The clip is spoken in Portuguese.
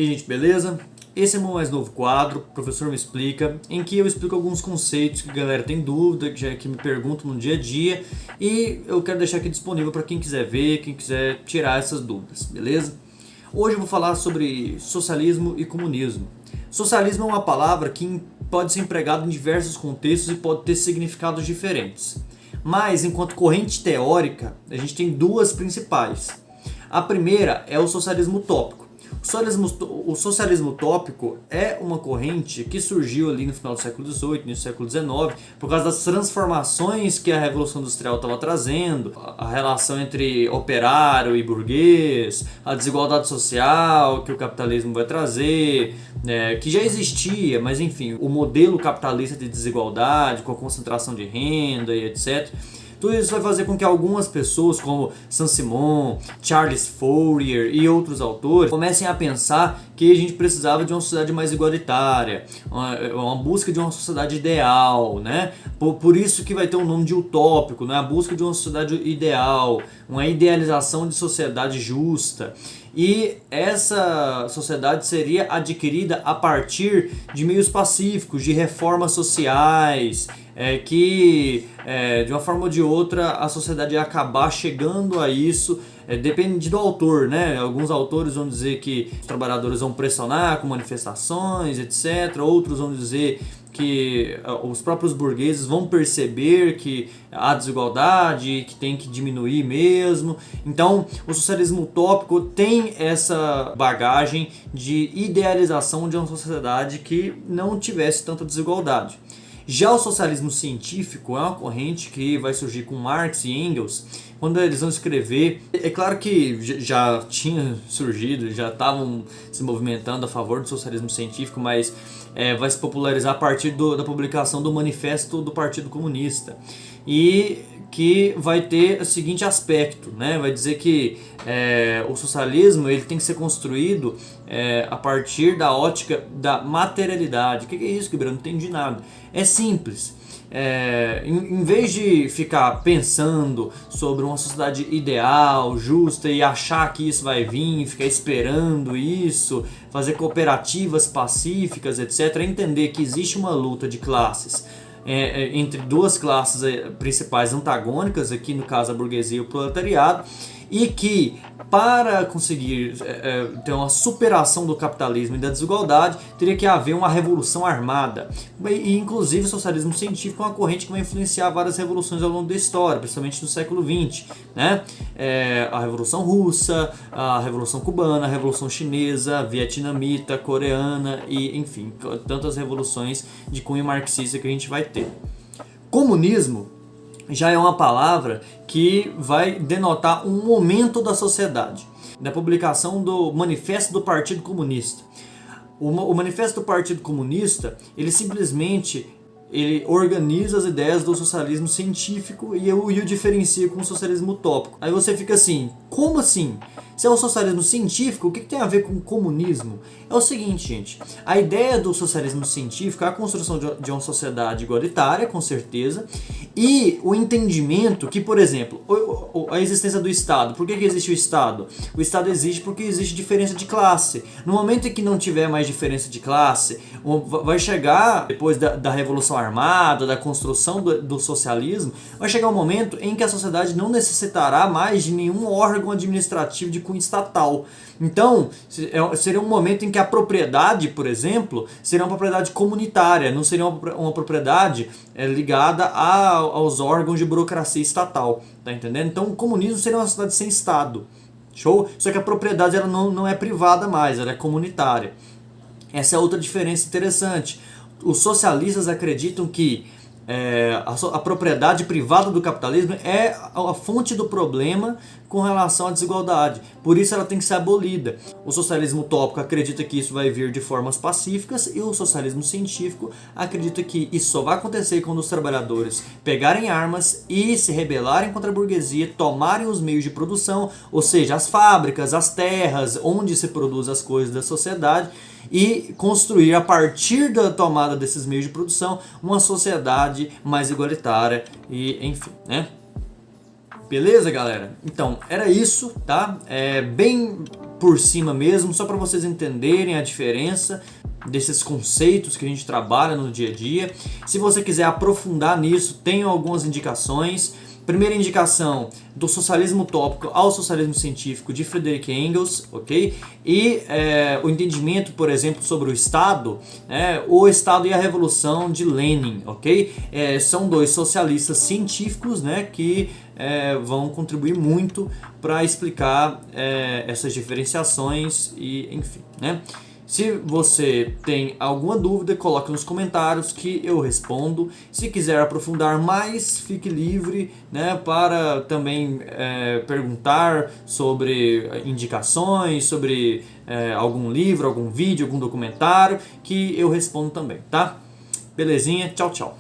E aí, gente, beleza? Esse é o meu mais novo quadro, o Professor Me Explica, em que eu explico alguns conceitos que a galera tem dúvida, que me perguntam no dia a dia, e eu quero deixar aqui disponível para quem quiser ver, quem quiser tirar essas dúvidas, beleza? Hoje eu vou falar sobre socialismo e comunismo. Socialismo é uma palavra que pode ser empregada em diversos contextos e pode ter significados diferentes. Mas, enquanto corrente teórica, a gente tem duas principais. A primeira é o socialismo utópico. O socialismo utópico é uma corrente que surgiu ali no final do século XVIII, início do século XIX, por causa das transformações que a Revolução Industrial estava trazendo, a relação entre operário e burguês, a desigualdade social que o capitalismo vai trazer, que já existia, mas enfim, o modelo capitalista de desigualdade, com a concentração de renda e etc. Tudo isso vai fazer com que algumas pessoas, como Saint-Simon, Charles Fourier e outros autores, comecem a pensar que a gente precisava de uma sociedade mais igualitária, uma busca de uma sociedade ideal, né? Por isso que vai ter o nome de utópico, né? A busca de uma sociedade ideal, uma idealização de sociedade justa. E essa sociedade seria adquirida a partir de meios pacíficos, de reformas sociais, que de uma forma ou de outra a sociedade ia acabar chegando a isso. Depende do autor, né? Alguns autores vão dizer que os trabalhadores vão pressionar com manifestações, etc. Outros vão dizer que os próprios burgueses vão perceber que há desigualdade e que tem que diminuir mesmo. Então, o socialismo utópico tem essa bagagem de idealização de uma sociedade que não tivesse tanta desigualdade. Já o socialismo científico é uma corrente que vai surgir com Marx e Engels, quando eles vão escrever. É claro que já tinha surgido, já estavam se movimentando a favor do socialismo científico, mas vai se popularizar a partir da publicação do Manifesto do Partido Comunista. E que vai ter o seguinte aspecto, né? Vai dizer que o socialismo ele tem que ser construído a partir da ótica da materialidade. O que é isso, Gabriel? Não entendi nada. É simples. Em vez de ficar pensando sobre uma sociedade ideal, justa e achar que isso vai vir, ficar esperando isso, fazer cooperativas pacíficas, etc., entender que existe uma luta de classes entre duas classes principais antagônicas, aqui no caso a burguesia e o proletariado, e que para conseguir ter uma superação do capitalismo e da desigualdade, teria que haver uma revolução armada. E inclusive o socialismo científico é uma corrente que vai influenciar várias revoluções ao longo da história, principalmente no século XX, né? A Revolução Russa, a Revolução Cubana, a Revolução Chinesa, a Vietnamita, a Coreana e, enfim, tantas revoluções de cunho marxista que a gente vai ter. Comunismo já é uma palavra que vai denotar um momento da sociedade. Da publicação do Manifesto do Partido Comunista. O Manifesto do Partido Comunista, ele simplesmente organiza as ideias do socialismo científico e o diferencia com o socialismo utópico. Aí você fica assim, como assim? Se é o socialismo científico, o que tem a ver com o comunismo? É o seguinte, gente, a ideia do socialismo científico é a construção de uma sociedade igualitária, com certeza, e o entendimento que, por exemplo, a existência do Estado. Por que existe o Estado? O Estado existe porque existe diferença de classe. No momento em que não tiver mais diferença de classe, vai chegar, depois da Revolução Armada, da construção do socialismo, vai chegar um momento em que a sociedade não necessitará mais de nenhum órgão administrativo de cunho estatal. Então, seria um momento em que a propriedade, por exemplo, seria uma propriedade comunitária, não seria uma propriedade ligada aos órgãos de burocracia estatal, tá entendendo? Então, o comunismo seria uma sociedade sem Estado, show? Só que a propriedade ela não é privada mais, ela é comunitária. Essa é outra diferença interessante. Os socialistas acreditam que a propriedade privada do capitalismo é a fonte do problema com relação à desigualdade. Por isso ela tem que ser abolida. O socialismo utópico acredita que isso vai vir de formas pacíficas e o socialismo científico acredita que isso só vai acontecer quando os trabalhadores pegarem armas e se rebelarem contra a burguesia, tomarem os meios de produção, ou seja, as fábricas, as terras, onde se produz as coisas da sociedade, e construir a partir da tomada desses meios de produção uma sociedade mais igualitária e enfim, né? Beleza, galera? Então, era isso, tá? Bem por cima mesmo, só para vocês entenderem a diferença desses conceitos que a gente trabalha no dia a dia. Se você quiser aprofundar nisso, tenho algumas indicações. Primeira indicação, do socialismo utópico ao socialismo científico de Friedrich Engels, ok? E o entendimento, por exemplo, sobre o Estado, o Estado e a Revolução de Lenin, ok? São dois socialistas científicos, né, que vão contribuir muito para explicar essas diferenciações e enfim, né? Se você tem alguma dúvida, coloque nos comentários que eu respondo. Se quiser aprofundar mais, fique livre, né, para também perguntar sobre indicações, sobre algum livro, algum vídeo, algum documentário, que eu respondo também, tá? Belezinha? Tchau, tchau.